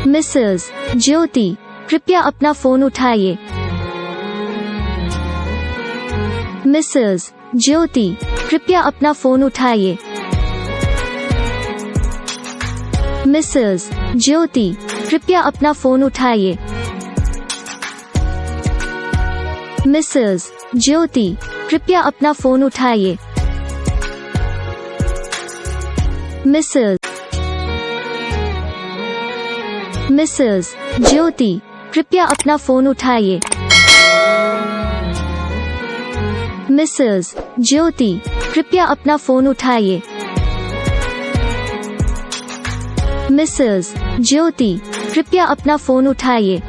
Mrs ज्योति, कृपया अपना phone उठाइए। मिसेस ज्योति, कृपया अपना फोन उठाइए। मिसेस ज्योति, कृपया अपना फोन उठाइए। मिसेस ज्योति, कृपया अपना फोन उठाइए। मिसेस ज्योति, कृपया अपना फोन उठाइए। मिसेस ज्योति, कृपया अपना फोन उठाइए। मिसेस ज्योति, कृपया अपना फोन उठाइए।